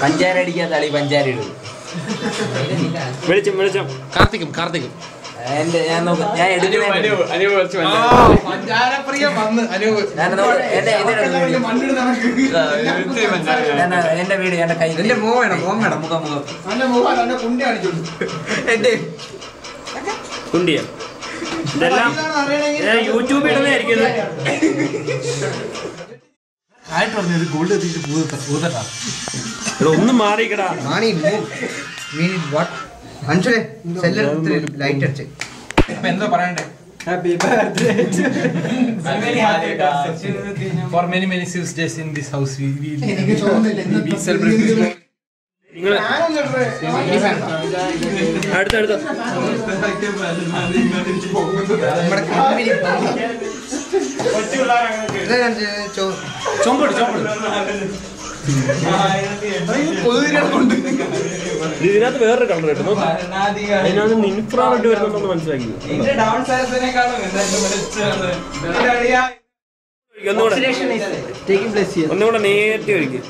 പഞ്ചാര അടിക്കാത്ത കളി പഞ്ചാര ഇടും. വെളിച്ചം കാർത്തിക്കും ഞാൻ എന്റെ വീട് എന്റെ കൈ എന്റെ മുഖം കുണ്ടിയ ഇതെല്ലാം യൂട്യൂബിൽ ഇടുന്നതായിരിക്കും. ഒന്നും മാറിക്കടാ. എന്താ പറയണ്ടേ? Happy birthday. For many days in this house we celebrate this moment. അടുത്ത ഇതിനകത്ത് വേറൊരു കളർ കിട്ടുന്നു. അതിനകത്ത് ഇൻഫ്രാറെഡ് വരുന്നുണ്ടെന്ന് മനസ്സിലാക്കി. ഒന്നുകൂടെ നേരത്തെ ഒഴിക്കും.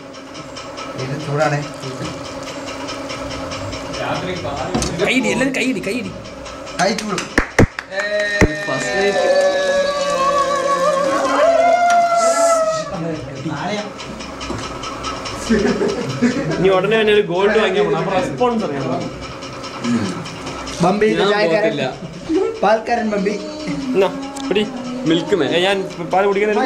കൈയിടി എല്ലാരും കൈയിടി ഇനി ഉടനെ തന്നെ ഒരു ഗോൾഡ് വാങ്ങിയാൽ പോകണം. അപ്പൊ റെസ്പോൺസ് അറിയാം. പാൽക്കാരൻ ബമ്പി മിൽക്ക് ഞാൻ പാല് കുടിക്കുന്നില്ല.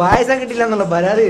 പായസം കിട്ടില്ല എന്നുള്ള പരാതി.